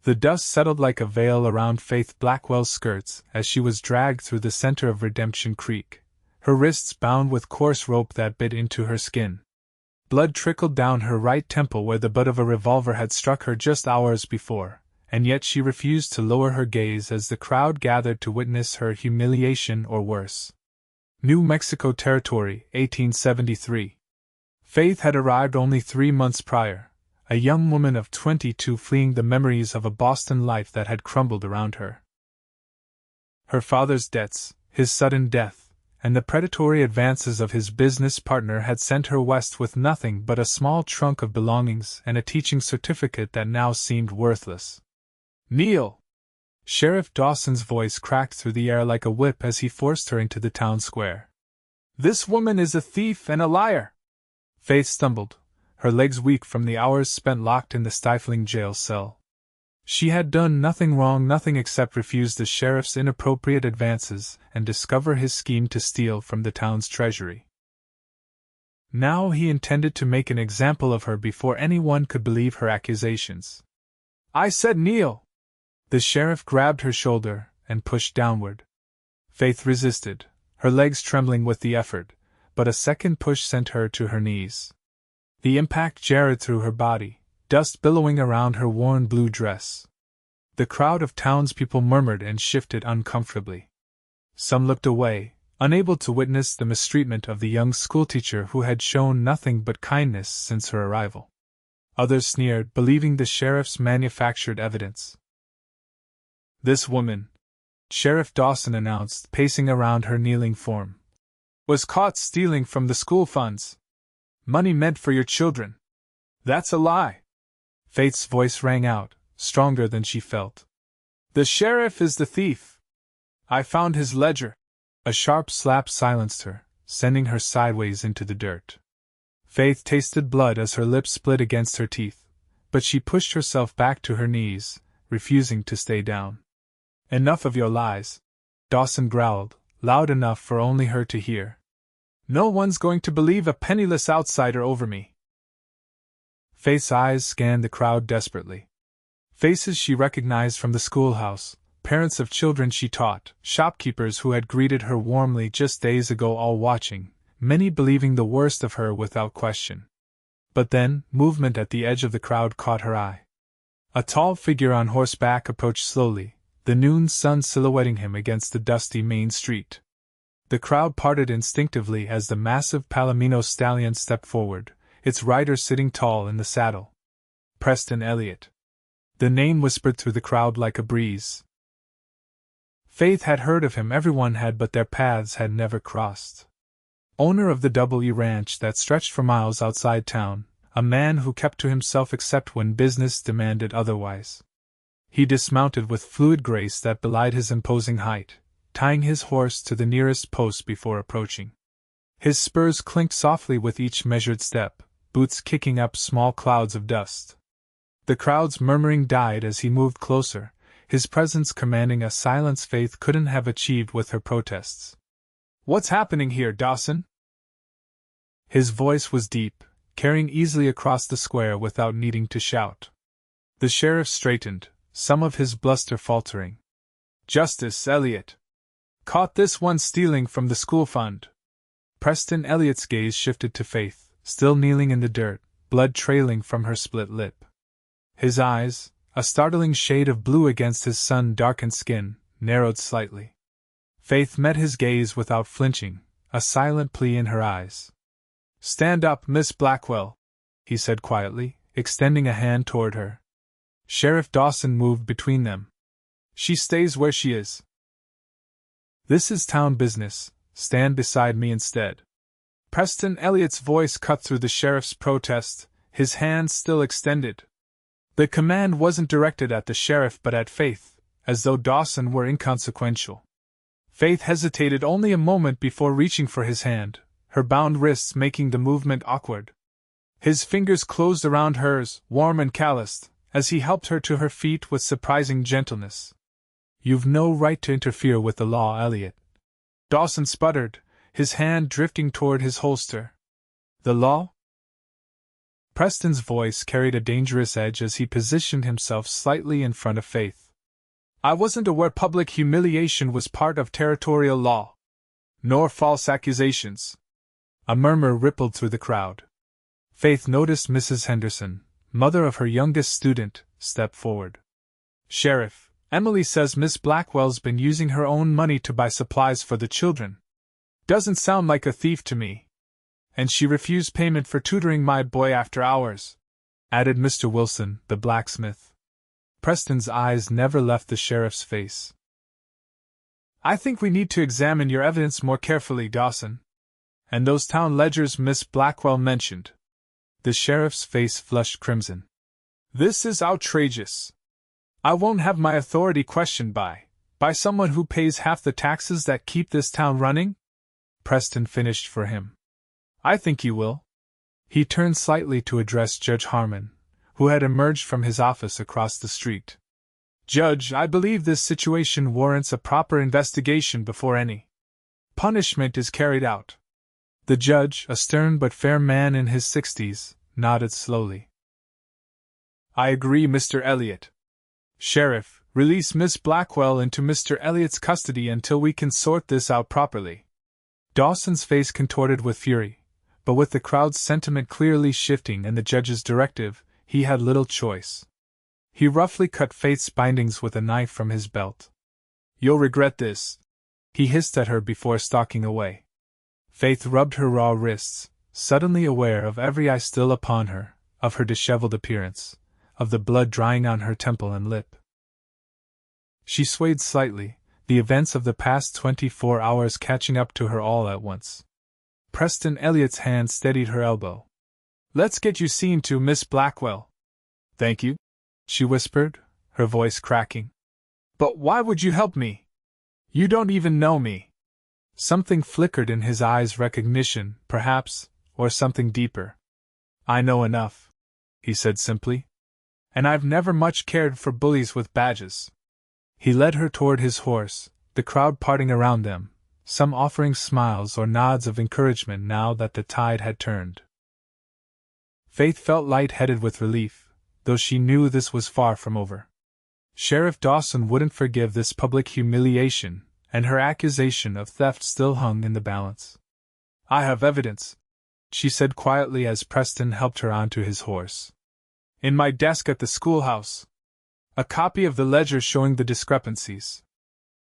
The dust settled like a veil around Faith Blackwell's skirts as she was dragged through the center of Redemption Creek, her wrists bound with coarse rope that bit into her skin. Blood trickled down her right temple where the butt of a revolver had struck her just hours before, and yet she refused to lower her gaze as the crowd gathered to witness her humiliation or worse. New Mexico Territory, 1873. Faith had arrived only 3 months prior, a young woman of 22 fleeing the memories of a Boston life that had crumbled around her. Her father's debts, his sudden death, and the predatory advances of his business partner had sent her west with nothing but a small trunk of belongings and a teaching certificate that now seemed worthless. "Kneel!" Sheriff Dawson's voice cracked through the air like a whip as he forced her into the town square. "This woman is a thief and a liar!" Faith stumbled, her legs weak from the hours spent locked in the stifling jail cell. She had done nothing wrong, nothing except refuse the sheriff's inappropriate advances and discover his scheme to steal from the town's treasury. Now he intended to make an example of her before anyone could believe her accusations. "I said kneel!" The sheriff grabbed her shoulder and pushed downward. Faith resisted, her legs trembling with the effort, but a second push sent her to her knees. The impact jarred through her body, dust billowing around her worn blue dress. The crowd of townspeople murmured and shifted uncomfortably. Some looked away, unable to witness the mistreatment of the young schoolteacher who had shown nothing but kindness since her arrival. Others sneered, believing the sheriff's manufactured evidence. "This woman," Sheriff Dawson announced, pacing around her kneeling form, "was caught stealing from the school funds. Money meant for your children." "That's a lie!" Faith's voice rang out, stronger than she felt. "The sheriff is the thief. I found his ledger." A sharp slap silenced her, sending her sideways into the dirt. Faith tasted blood as her lips split against her teeth, but she pushed herself back to her knees, refusing to stay down. "Enough of your lies," Dawson growled, loud enough for only her to hear. "No one's going to believe a penniless outsider over me." Faith's eyes scanned the crowd desperately. Faces she recognized from the schoolhouse, parents of children she taught, shopkeepers who had greeted her warmly just days ago, all watching, many believing the worst of her without question. But then, movement at the edge of the crowd caught her eye. A tall figure on horseback approached slowly, the noon sun silhouetting him against the dusty main street. The crowd parted instinctively as the massive Palomino stallion stepped forward, its rider sitting tall in the saddle. Preston Elliott. The name whispered through the crowd like a breeze. Faith had heard of him, everyone had, but their paths had never crossed. Owner of the Double E Ranch that stretched for miles outside town, a man who kept to himself except when business demanded otherwise. He dismounted with fluid grace that belied his imposing height, tying his horse to the nearest post before approaching. His spurs clinked softly with each measured step, boots kicking up small clouds of dust. The crowd's murmuring died as he moved closer, his presence commanding a silence Faith couldn't have achieved with her protests. "What's happening here, Dawson?" His voice was deep, carrying easily across the square without needing to shout. The sheriff straightened, some of his bluster faltering. "Justice, Elliott. Caught this one stealing from the school fund." Preston Elliott's gaze shifted to Faith, still kneeling in the dirt, blood trailing from her split lip. His eyes, a startling shade of blue against his sun-darkened skin, narrowed slightly. Faith met his gaze without flinching, a silent plea in her eyes. "Stand up, Miss Blackwell," he said quietly, extending a hand toward her. Sheriff Dawson moved between them. "She stays where she is. This is town business, stand beside me instead." Preston Elliott's voice cut through the sheriff's protest, his hand still extended. The command wasn't directed at the sheriff but at Faith, as though Dawson were inconsequential. Faith hesitated only a moment before reaching for his hand, her bound wrists making the movement awkward. His fingers closed around hers, warm and calloused, as he helped her to her feet with surprising gentleness. "You've no right to interfere with the law, Elliott," Dawson sputtered, his hand drifting toward his holster. "The law?" Preston's voice carried a dangerous edge as he positioned himself slightly in front of Faith. I wasn't aware public humiliation was part of territorial law. Nor false accusations. A murmur rippled through the crowd. Faith noticed Mrs. Henderson, mother of her youngest student, step forward. Sheriff, Emily says Miss Blackwell's been using her own money to buy supplies for the children. Doesn't sound like a thief to me. And she refused payment for tutoring my boy after hours, added Mr. Wilson, the blacksmith. Preston's eyes never left the sheriff's face. I think we need to examine your evidence more carefully, Dawson. And those town ledgers Miss Blackwell mentioned. The sheriff's face flushed crimson. This is outrageous. I won't have my authority questioned by someone who pays half the taxes that keep this town running? Preston finished for him. I think you will. He turned slightly to address Judge Harmon, who had emerged from his office across the street. Judge, I believe this situation warrants a proper investigation before any punishment is carried out. The judge, a stern but fair man in his 60s, nodded slowly. I agree, Mr. Elliott. Sheriff, release Miss Blackwell into Mr. Elliott's custody until we can sort this out properly. Dawson's face contorted with fury, but with the crowd's sentiment clearly shifting and the judge's directive, he had little choice. He roughly cut Faith's bindings with a knife from his belt. You'll regret this, he hissed at her before stalking away. Faith rubbed her raw wrists, suddenly aware of every eye still upon her, of her disheveled appearance, of the blood drying on her temple and lip. She swayed slightly, the events of the past 24 hours catching up to her all at once. Preston Elliott's hand steadied her elbow. Let's get you seen to Miss Blackwell. Thank you, she whispered, her voice cracking. But why would you help me? You don't even know me. Something flickered in his eyes, recognition, perhaps, or something deeper. I know enough, he said simply. And I've never much cared for bullies with badges. He led her toward his horse, the crowd parting around them, some offering smiles or nods of encouragement now that the tide had turned. Faith felt light-headed with relief, though she knew this was far from over. Sheriff Dawson wouldn't forgive this public humiliation, and her accusation of theft still hung in the balance. I have evidence, she said quietly as Preston helped her onto his horse. In my desk at the schoolhouse. A copy of the ledger showing the discrepancies.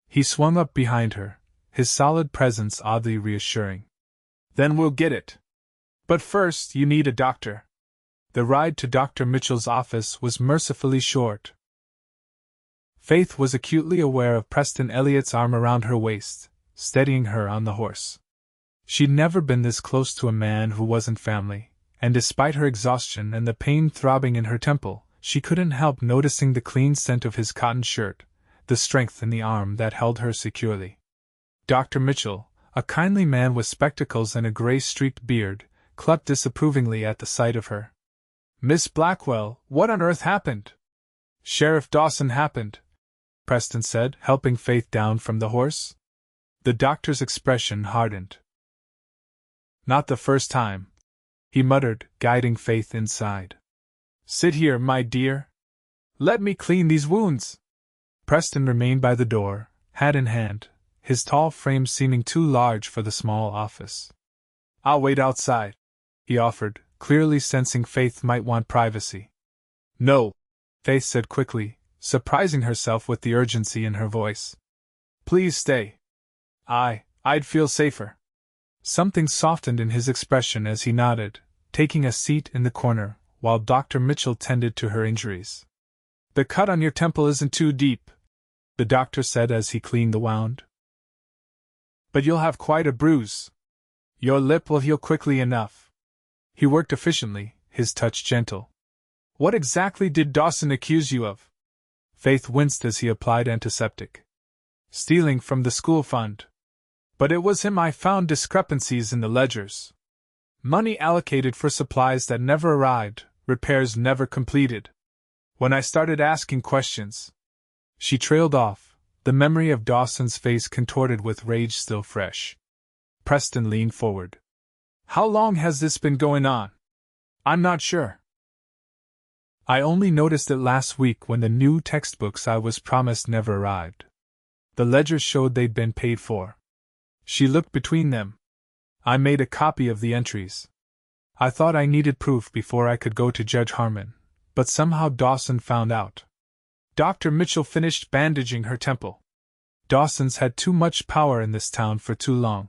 He swung up behind her, his solid presence oddly reassuring. Then we'll get it. But first, you need a doctor. The ride to Dr. Mitchell's office was mercifully short. Faith was acutely aware of Preston Elliott's arm around her waist, steadying her on the horse. She'd never been this close to a man who wasn't family, and despite her exhaustion and the pain throbbing in her temple, she couldn't help noticing the clean scent of his cotton shirt, the strength in the arm that held her securely. Dr. Mitchell, a kindly man with spectacles and a gray-streaked beard, clucked disapprovingly at the sight of her. Miss Blackwell, what on earth happened? Sheriff Dawson happened, Preston said, helping Faith down from the horse. The doctor's expression hardened. Not the first time, he muttered, guiding Faith inside. Sit here, my dear. Let me clean these wounds. Preston remained by the door, hat in hand, his tall frame seeming too large for the small office. I'll wait outside, he offered, clearly sensing Faith might want privacy. No, Faith said quickly, surprising herself with the urgency in her voice. Please stay. I'd feel safer. Something softened in his expression as he nodded, taking a seat in the corner, while Dr. Mitchell tended to her injuries. The cut on your temple isn't too deep, the doctor said as he cleaned the wound. But you'll have quite a bruise. Your lip will heal quickly enough. He worked efficiently, his touch gentle. What exactly did Dawson accuse you of? Faith winced as he applied antiseptic. Stealing from the school fund. But it was him I found discrepancies in the ledgers. Money allocated for supplies that never arrived, repairs never completed. When I started asking questions. She trailed off, the memory of Dawson's face contorted with rage still fresh. Preston leaned forward. How long has this been going on? I'm not sure. I only noticed it last week when the new textbooks I was promised never arrived. The ledgers showed they'd been paid for. She looked between them. I made a copy of the entries. I thought I needed proof before I could go to Judge Harmon, but somehow Dawson found out. Dr. Mitchell finished bandaging her temple. Dawson's had too much power in this town for too long.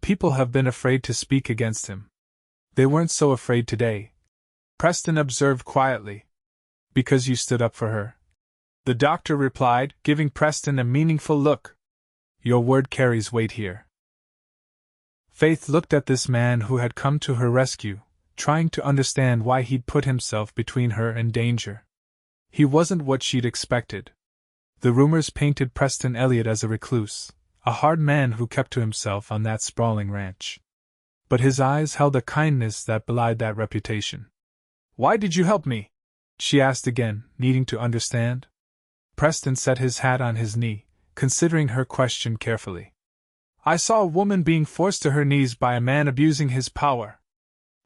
People have been afraid to speak against him. They weren't so afraid today, Preston observed quietly. Because you stood up for her, the doctor replied, giving Preston a meaningful look. Your word carries weight here. Faith looked at this man who had come to her rescue, trying to understand why he'd put himself between her and danger. He wasn't what she'd expected. The rumors painted Preston Elliott as a recluse, a hard man who kept to himself on that sprawling ranch. But his eyes held a kindness that belied that reputation. Why did you help me? She asked again, needing to understand. Preston set his hat on his knee, considering her question carefully. I saw a woman being forced to her knees by a man abusing his power.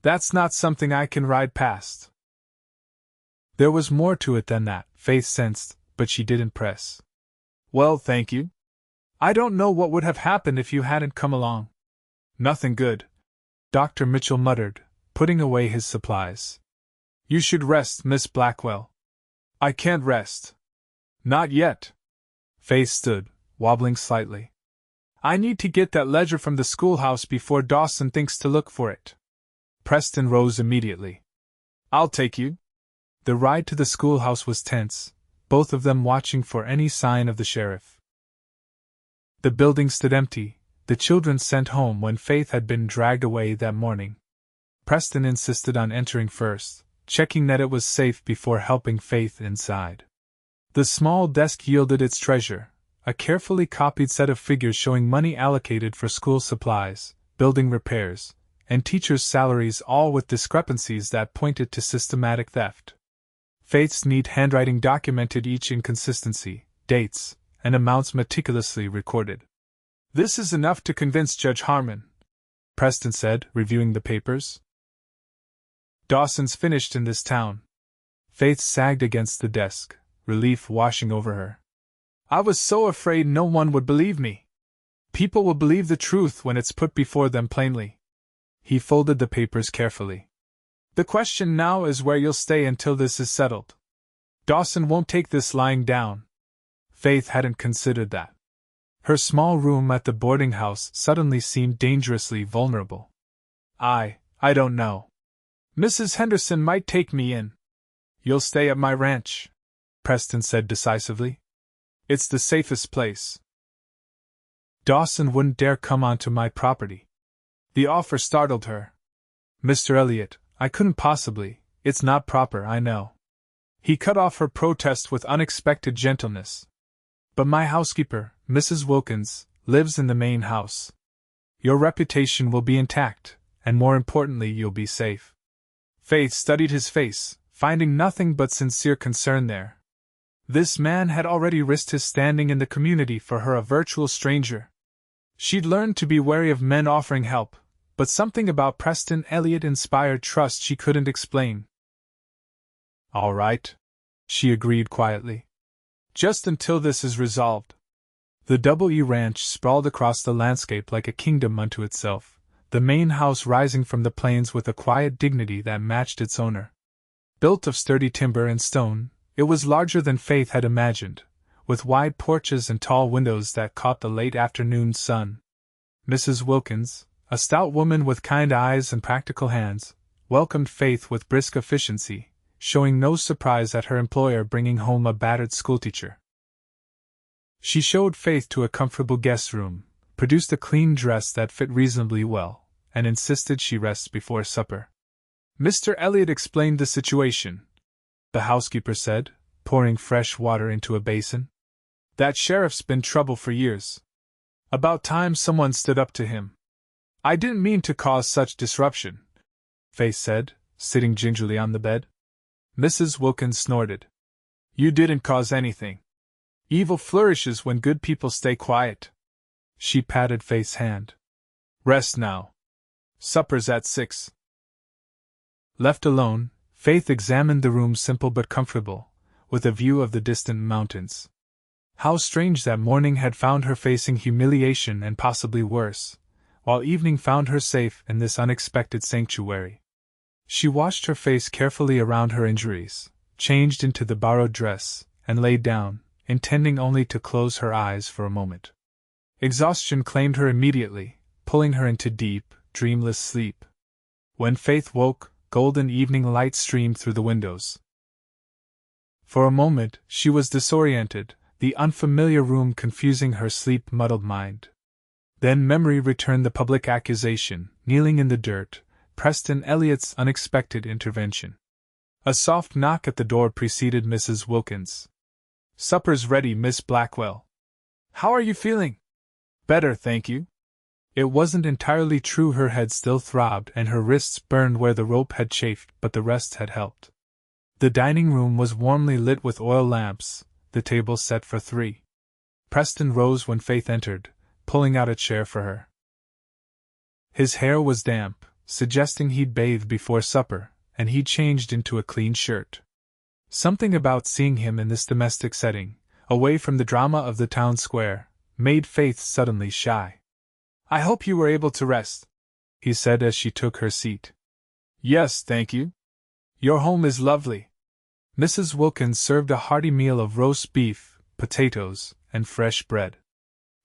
That's not something I can ride past. There was more to it than that, Faith sensed, but she didn't press. Well, thank you. I don't know what would have happened if you hadn't come along. Nothing good, Dr. Mitchell muttered, putting away his supplies. You should rest, Miss Blackwell. I can't rest. Not yet. Faith stood, wobbling slightly. I need to get that ledger from the schoolhouse before Dawson thinks to look for it. Preston rose immediately. I'll take you. The ride to the schoolhouse was tense, both of them watching for any sign of the sheriff. The building stood empty, the children sent home when Faith had been dragged away that morning. Preston insisted on entering first, checking that it was safe before helping Faith inside. The small desk yielded its treasure, a carefully copied set of figures showing money allocated for school supplies, building repairs, and teachers' salaries, all with discrepancies that pointed to systematic theft. Faith's neat handwriting documented each inconsistency, dates, and amounts meticulously recorded. This is enough to convince Judge Harmon, Preston said, reviewing the papers. Dawson's finished in this town. Faith sagged against the desk, relief washing over her. I was so afraid no one would believe me. People will believe the truth when it's put before them plainly. He folded the papers carefully. The question now is where you'll stay until this is settled. Dawson won't take this lying down. Faith hadn't considered that. Her small room at the boarding house suddenly seemed dangerously vulnerable. I don't know. Mrs. Henderson might take me in. You'll stay at my ranch, Preston said decisively. It's the safest place. Dawson wouldn't dare come onto my property. The offer startled her. Mr. Elliott, I couldn't possibly. It's not proper, I know. He cut off her protest with unexpected gentleness. But my housekeeper, Mrs. Wilkins, lives in the main house. Your reputation will be intact, and more importantly, you'll be safe. Faith studied his face, finding nothing but sincere concern there. This man had already risked his standing in the community for her, a virtual stranger. She'd learned to be wary of men offering help, but something about Preston Elliott inspired trust she couldn't explain. All right, she agreed quietly. Just until this is resolved. The W Ranch sprawled across the landscape like a kingdom unto itself, the main house rising from the plains with a quiet dignity that matched its owner. Built of sturdy timber and stone, it was larger than Faith had imagined, with wide porches and tall windows that caught the late afternoon sun. Mrs. Wilkins, a stout woman with kind eyes and practical hands, welcomed Faith with brisk efficiency, showing no surprise at her employer bringing home a battered schoolteacher. She showed Faith to a comfortable guest room, produced a clean dress that fit reasonably well, and insisted she rest before supper. Mr. Elliott explained the situation. The housekeeper said, pouring fresh water into a basin. That sheriff's been trouble for years. About time someone stood up to him. I didn't mean to cause such disruption, Faith said, sitting gingerly on the bed. Mrs. Wilkins snorted. You didn't cause anything. Evil flourishes when good people stay quiet. She patted Faith's hand. Rest now. Supper's at 6. Left alone, Faith examined the room, simple but comfortable, with a view of the distant mountains. How strange that morning had found her facing humiliation and possibly worse, while evening found her safe in this unexpected sanctuary. She washed her face carefully around her injuries, changed into the borrowed dress, and lay down, intending only to close her eyes for a moment. Exhaustion claimed her immediately, pulling her into deep, dreamless sleep. When Faith woke, golden evening light streamed through the windows. For a moment, she was disoriented, the unfamiliar room confusing her sleep-muddled mind. Then memory returned the public accusation, kneeling in the dirt, Preston Elliott's unexpected intervention. A soft knock at the door preceded Mrs. Wilkins. "Supper's ready, Miss Blackwell. How are you feeling?" "Better, thank you." It wasn't entirely true. Her head still throbbed and her wrists burned where the rope had chafed, but the rest had helped. The dining room was warmly lit with oil lamps, the table set for 3. Preston rose when Faith entered, pulling out a chair for her. His hair was damp, suggesting he'd bathed before supper, and he'd changed into a clean shirt. Something about seeing him in this domestic setting, away from the drama of the town square, made Faith suddenly shy. "I hope you were able to rest," he said as she took her seat. "Yes, thank you. Your home is lovely." Mrs. Wilkins served a hearty meal of roast beef, potatoes, and fresh bread.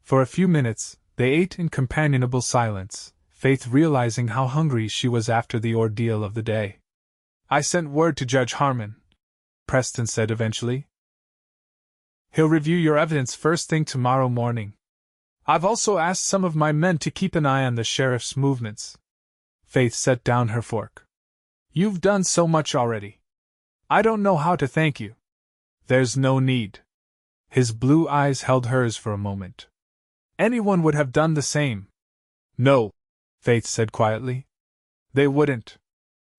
For a few minutes, they ate in companionable silence, Faith realizing how hungry she was after the ordeal of the day. "I sent word to Judge Harmon," Preston said eventually. "He'll review your evidence first thing tomorrow morning. I've also asked some of my men to keep an eye on the sheriff's movements." Faith set down her fork. "You've done so much already. I don't know how to thank you." "There's no need." His blue eyes held hers for a moment. "Anyone would have done the same." "No," Faith said quietly. "They wouldn't.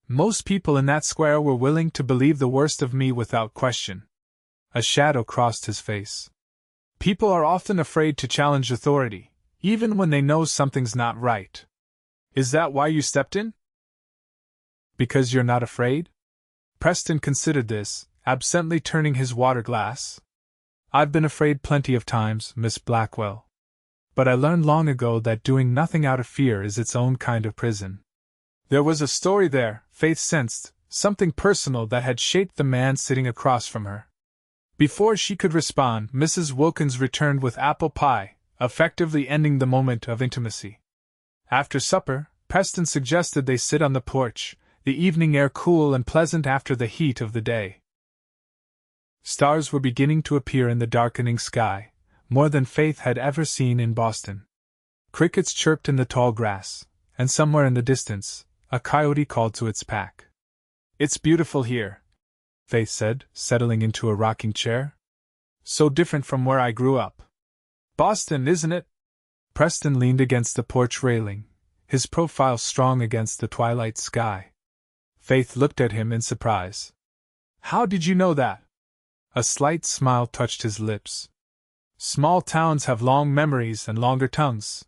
Most people in that square were willing to believe the worst of me without question." A shadow crossed his face. "People are often afraid to challenge authority, even when they know something's not right. Is that why you stepped in?" "Because you're not afraid?" Preston considered this, absently turning his water glass. "I've been afraid plenty of times, Miss Blackwell. But I learned long ago that doing nothing out of fear is its own kind of prison." There was a story there, Faith sensed, something personal that had shaped the man sitting across from her. Before she could respond, Mrs. Wilkins returned with apple pie, effectively ending the moment of intimacy. After supper, Preston suggested they sit on the porch, the evening air cool and pleasant after the heat of the day. Stars were beginning to appear in the darkening sky, more than Faith had ever seen in Boston. Crickets chirped in the tall grass, and somewhere in the distance, a coyote called to its pack. "It's beautiful here," Faith said, settling into a rocking chair. "So different from where I grew up." "Boston, isn't it?" Preston leaned against the porch railing, his profile strong against the twilight sky. Faith looked at him in surprise. "How did you know that?" A slight smile touched his lips. "Small towns have long memories and longer tongues.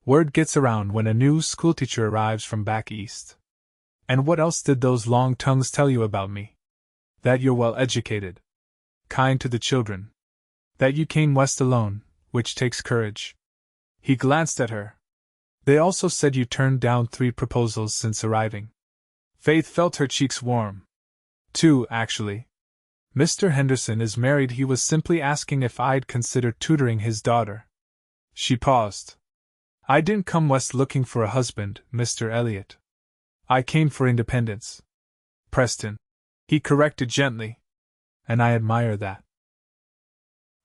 Word gets around when a new schoolteacher arrives from back east." "And what else did those long tongues tell you about me?" "That you're well educated, kind to the children. That you came west alone, which takes courage." He glanced at her. "They also said you turned down 3 proposals since arriving." Faith felt her cheeks warm. 2, actually. "Mr. Henderson is married. He was simply asking if I'd consider tutoring his daughter." She paused. "I didn't come west looking for a husband, Mr. Elliott. I came for independence." "Preston," he corrected gently. "And I admire that.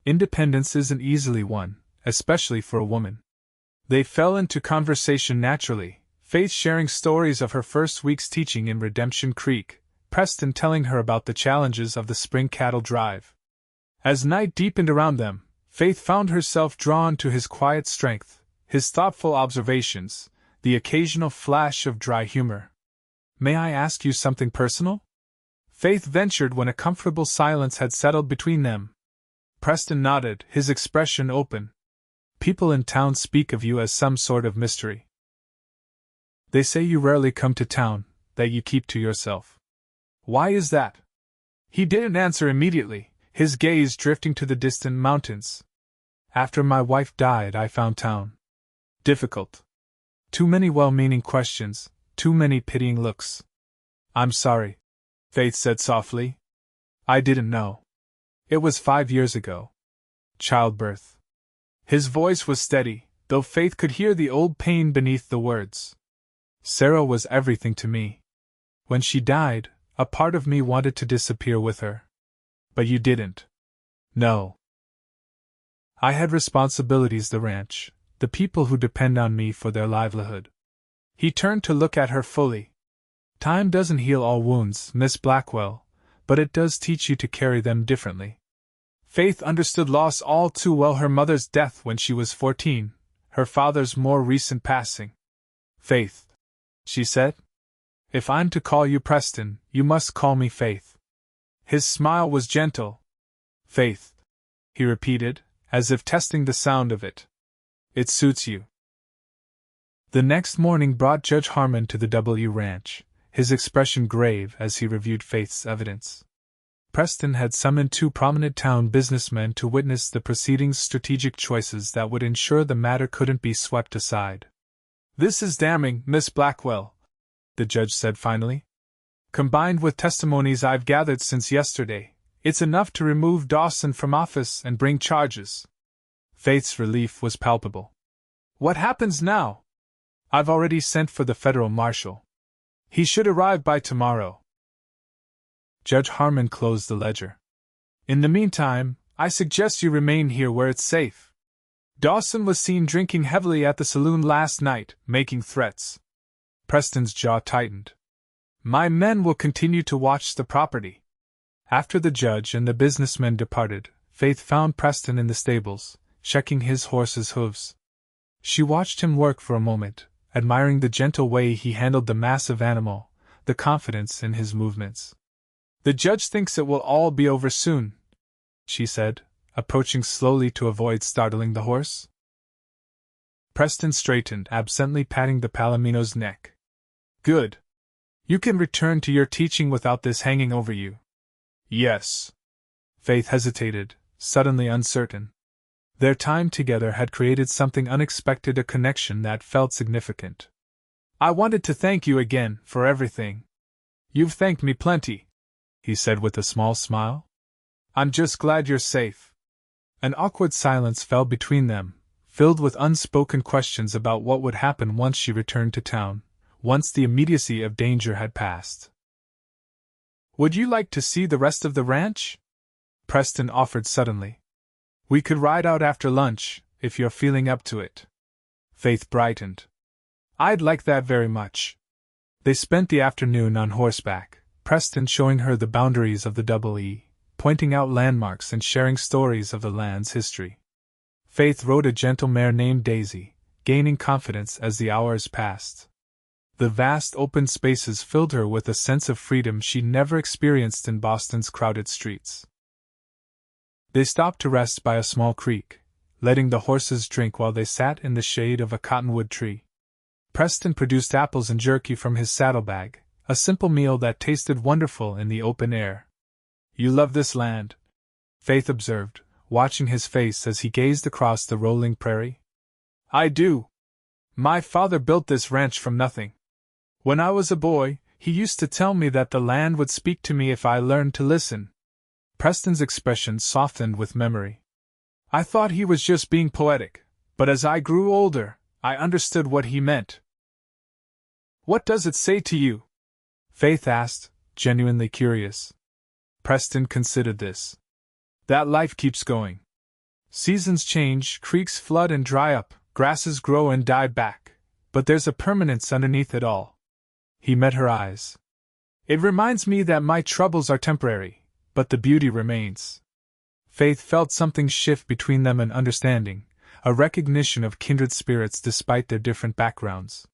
Independence isn't easily won, especially for a woman." They fell into conversation naturally, Faith sharing stories of her first week's teaching in Redemption Creek, Preston telling her about the challenges of the spring cattle drive. As night deepened around them, Faith found herself drawn to his quiet strength, his thoughtful observations, the occasional flash of dry humor. "May I ask you something personal?" Faith ventured when a comfortable silence had settled between them. Preston nodded, his expression open. "People in town speak of you as some sort of mystery. They say you rarely come to town, that you keep to yourself." Why is that? He didn't answer immediately, his gaze drifting to the distant mountains. After my wife died, I found town difficult. Too many well-meaning questions, too many pitying looks. I'm sorry, Faith said softly. I didn't know. It was 5 years ago. Childbirth. His voice was steady, though Faith could hear the old pain beneath the words. Sarah was everything to me. When she died, a part of me wanted to disappear with her. But you didn't. No. I had responsibilities, the ranch, the people who depend on me for their livelihood. He turned to look at her fully. Time doesn't heal all wounds, Miss Blackwell, but it does teach you to carry them differently. Faith understood loss all too well, her mother's death when she was 14, her father's more recent passing. Faith, she said. If I'm to call you Preston, you must call me Faith. His smile was gentle. Faith, he repeated, as if testing the sound of it. It suits you. The next morning brought Judge Harmon to the W Ranch, his expression grave as he reviewed Faith's evidence. Preston had summoned 2 prominent town businessmen to witness the proceedings, strategic choices that would ensure the matter couldn't be swept aside. This is damning, Miss Blackwell, the judge said finally. Combined with testimonies I've gathered since yesterday, it's enough to remove Dawson from office and bring charges. Faith's relief was palpable. What happens now? I've already sent for the federal marshal. He should arrive by tomorrow. Judge Harmon closed the ledger. In the meantime, I suggest you remain here where it's safe. Dawson was seen drinking heavily at the saloon last night, making threats. Preston's jaw tightened. My men will continue to watch the property. After the judge and the businessmen departed, Faith found Preston in the stables, checking his horse's hooves. She watched him work for a moment, admiring the gentle way he handled the massive animal, the confidence in his movements. The judge thinks it will all be over soon, she said, approaching slowly to avoid startling the horse. Preston straightened, absently patting the Palomino's neck. Good. You can return to your teaching without this hanging over you. Yes. Faith hesitated, suddenly uncertain. Their time together had created something unexpected, a connection that felt significant. I wanted to thank you again for everything. You've thanked me plenty, he said with a small smile. I'm just glad you're safe. An awkward silence fell between them, filled with unspoken questions about what would happen once she returned to town, once the immediacy of danger had passed. Would you like to see the rest of the ranch? Preston offered suddenly. We could ride out after lunch, if you're feeling up to it. Faith brightened. I'd like that very much. They spent the afternoon on horseback, Preston showing her the boundaries of the Double E, pointing out landmarks and sharing stories of the land's history. Faith rode a gentle mare named Daisy, gaining confidence as the hours passed. The vast open spaces filled her with a sense of freedom she never experienced in Boston's crowded streets. They stopped to rest by a small creek, letting the horses drink while they sat in the shade of a cottonwood tree. Preston produced apples and jerky from his saddlebag, a simple meal that tasted wonderful in the open air. You love this land, Faith observed, watching his face as he gazed across the rolling prairie. I do. My father built this ranch from nothing. When I was a boy, he used to tell me that the land would speak to me if I learned to listen. Preston's expression softened with memory. I thought he was just being poetic, but as I grew older, I understood what he meant. What does it say to you? Faith asked, genuinely curious. Preston considered this. That life keeps going. Seasons change, creeks flood and dry up, grasses grow and die back, but there's a permanence underneath it all. He met her eyes. It reminds me that my troubles are temporary, but the beauty remains. Faith felt something shift between them, an understanding, a recognition of kindred spirits despite their different backgrounds.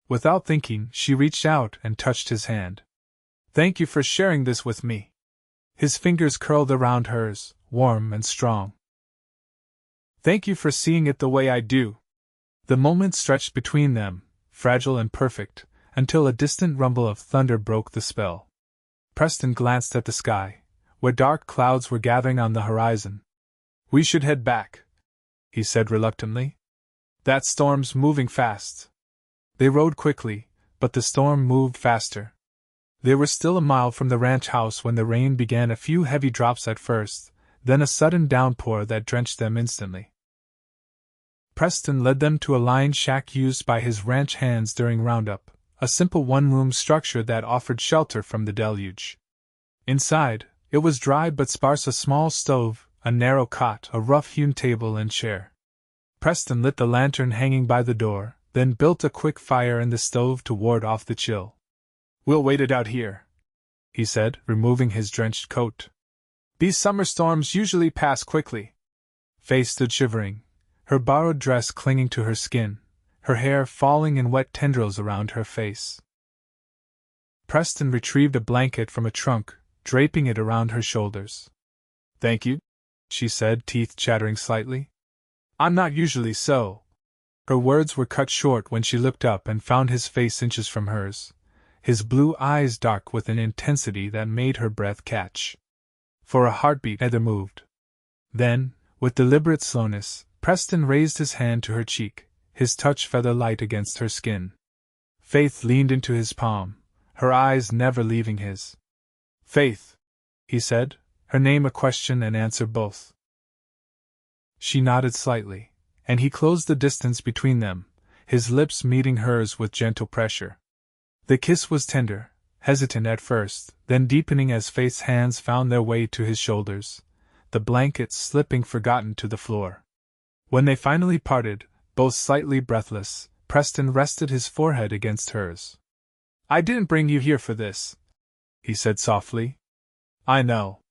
Without thinking, she reached out and touched his hand. Thank you for sharing this with me. His fingers curled around hers, warm and strong. Thank you for seeing it the way I do. The moment stretched between them, fragile and perfect, until a distant rumble of thunder broke the spell. Preston glanced at the sky, where dark clouds were gathering on the horizon. "We should head back," he said reluctantly. "That storm's moving fast." They rode quickly, but the storm moved faster. They were still a mile from the ranch house when the rain began, a few heavy drops at first, then a sudden downpour that drenched them instantly. Preston led them to a line shack used by his ranch hands during roundup, a simple one-room structure that offered shelter from the deluge. Inside, it was dry but sparse: a small stove, a narrow cot, a rough-hewn table and chair. Preston lit the lantern hanging by the door, then built a quick fire in the stove to ward off the chill. "We'll wait it out here," he said, removing his drenched coat. "These summer storms usually pass quickly." Faith stood shivering, her borrowed dress clinging to her skin, her hair falling in wet tendrils around her face. Preston retrieved a blanket from a trunk, draping it around her shoulders. "Thank you," she said, teeth chattering slightly. "I'm not usually so." Her words were cut short when she looked up and found his face inches from hers, his blue eyes dark with an intensity that made her breath catch. For a heartbeat neither moved. Then, with deliberate slowness, Preston raised his hand to her cheek, his touch feather light against her skin. Faith leaned into his palm, her eyes never leaving his. "Faith," he said, her name a question and answer both. She nodded slightly, and he closed the distance between them, his lips meeting hers with gentle pressure. The kiss was tender, hesitant at first, then deepening as Faith's hands found their way to his shoulders, the blanket slipping forgotten to the floor. When they finally parted, both slightly breathless, Preston rested his forehead against hers. "I didn't bring you here for this," he said softly. "I know."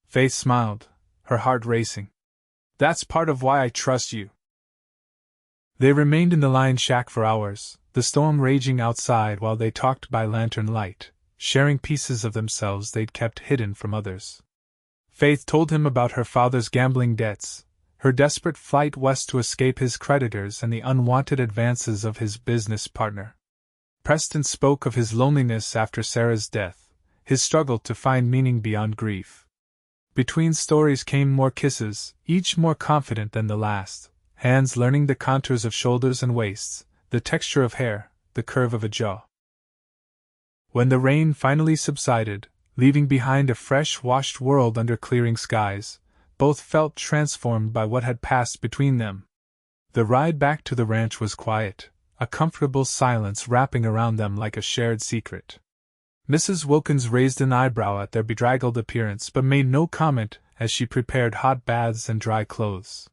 Faith smiled, her heart racing. "That's part of why I trust you." They remained in the line shack for hours, the storm raging outside while they talked by lantern light, sharing pieces of themselves they'd kept hidden from others. Faith told him about her father's gambling debts, her desperate flight west to escape his creditors, and the unwanted advances of his business partner. Preston spoke of his loneliness after Sarah's death, his struggle to find meaning beyond grief. Between stories came more kisses, each more confident than the last, hands learning the contours of shoulders and waists, the texture of hair, the curve of a jaw. When the rain finally subsided, leaving behind a fresh-washed world under clearing skies, both felt transformed by what had passed between them. The ride back to the ranch was quiet, a comfortable silence wrapping around them like a shared secret. Mrs. Wilkins raised an eyebrow at their bedraggled appearance but made no comment as she prepared hot baths and dry clothes.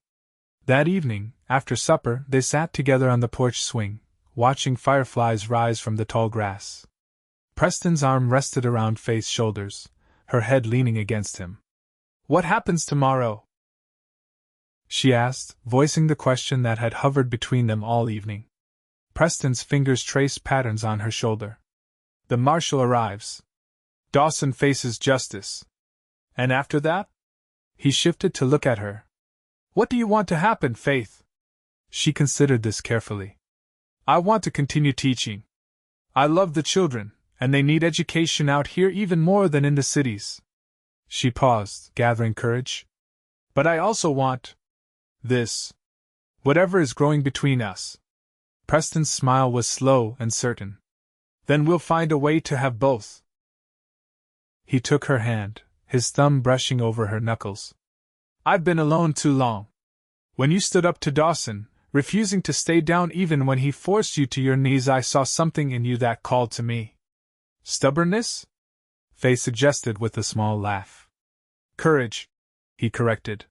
That evening, after supper, they sat together on the porch swing, watching fireflies rise from the tall grass. Preston's arm rested around Faith's shoulders, her head leaning against him. "What happens tomorrow?" she asked, voicing the question that had hovered between them all evening. Preston's fingers traced patterns on her shoulder. "The marshal arrives. Dawson faces justice. And after that?" He shifted to look at her. "What do you want to happen, Faith?" She considered this carefully. "I want to continue teaching. I love the children, and they need education out here even more than in the cities." She paused, gathering courage. "But I also want this. Whatever is growing between us." Preston's smile was slow and certain. "Then we'll find a way to have both." He took her hand, his thumb brushing over her knuckles. "I've been alone too long. When you stood up to Dawson, refusing to stay down even when he forced you to your knees, I saw something in you that called to me." "Stubbornness?" Faith suggested with a small laugh. "Courage," he corrected.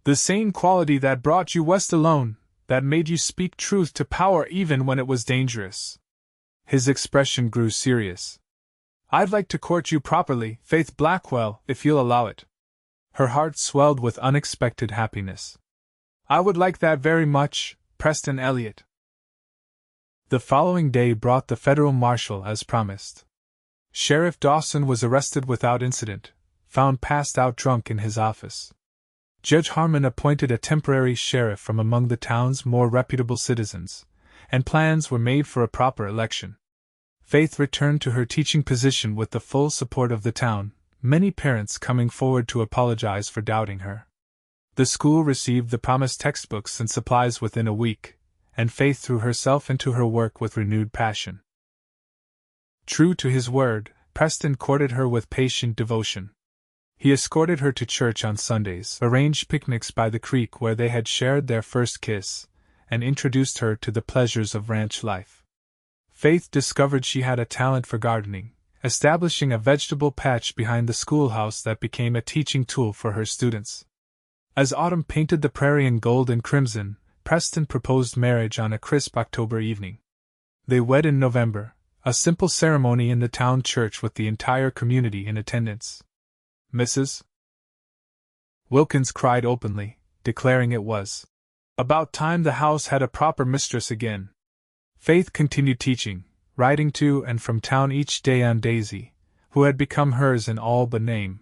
"The same quality that brought you west alone, that made you speak truth to power even when it was dangerous." His expression grew serious. "I'd like to court you properly, Faith Blackwell, if you'll allow it." Her heart swelled with unexpected happiness. "I would like that very much, Preston Elliott." The following day brought the federal marshal as promised. Sheriff Dawson was arrested without incident, found passed out drunk in his office. Judge Harmon appointed a temporary sheriff from among the town's more reputable citizens, and plans were made for a proper election. Faith returned to her teaching position with the full support of the town, many parents coming forward to apologize for doubting her. The school received the promised textbooks and supplies within a week, and Faith threw herself into her work with renewed passion. True to his word, Preston courted her with patient devotion. He escorted her to church on Sundays, arranged picnics by the creek where they had shared their first kiss, and introduced her to the pleasures of ranch life. Faith discovered she had a talent for gardening, establishing a vegetable patch behind the schoolhouse that became a teaching tool for her students. As autumn painted the prairie in gold and crimson, Preston proposed marriage on a crisp October evening. They wed in November, a simple ceremony in the town church with the entire community in attendance. Mrs. Wilkins cried openly, declaring it was about time the house had a proper mistress again. Faith continued teaching, riding to and from town each day on Daisy, who had become hers in all but name.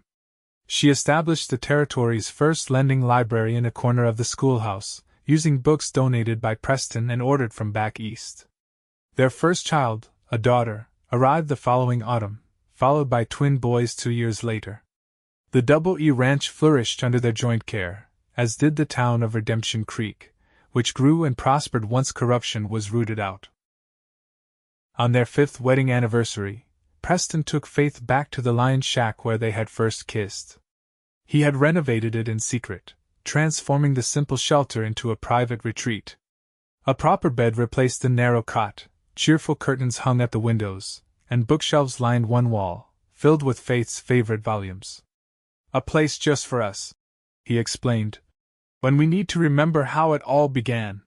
She established the territory's first lending library in a corner of the schoolhouse, using books donated by Preston and ordered from back east. Their first child, a daughter, arrived the following autumn, followed by twin boys 2 years later. The Double E Ranch flourished under their joint care, as did the town of Redemption Creek, which grew and prospered once corruption was rooted out. On their 5th wedding anniversary, Preston took Faith back to the lion shack where they had first kissed. He had renovated it in secret, transforming the simple shelter into a private retreat. A proper bed replaced the narrow cot, cheerful curtains hung at the windows, and bookshelves lined one wall, filled with Faith's favorite volumes. "A place just for us," he explained, "when we need to remember how it all began."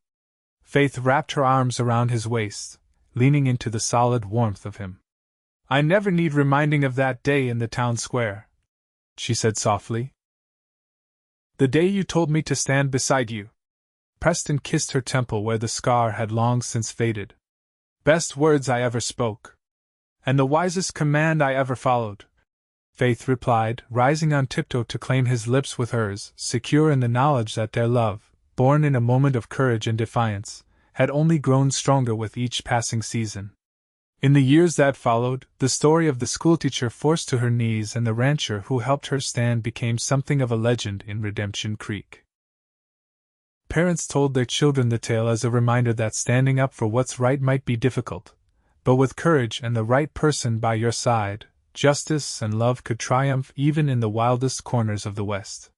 Faith wrapped her arms around his waist, leaning into the solid warmth of him. "I never need reminding of that day in the town square," she said softly. "The day you told me to stand beside you." Preston kissed her temple where the scar had long since faded. "Best words I ever spoke. And the wisest command I ever followed," Faith replied, rising on tiptoe to claim his lips with hers, secure in the knowledge that their love, born in a moment of courage and defiance, had only grown stronger with each passing season. In the years that followed, the story of the schoolteacher forced to her knees and the rancher who helped her stand became something of a legend in Redemption Creek. Parents told their children the tale as a reminder that standing up for what's right might be difficult, but with courage and the right person by your side, justice and love could triumph even in the wildest corners of the West.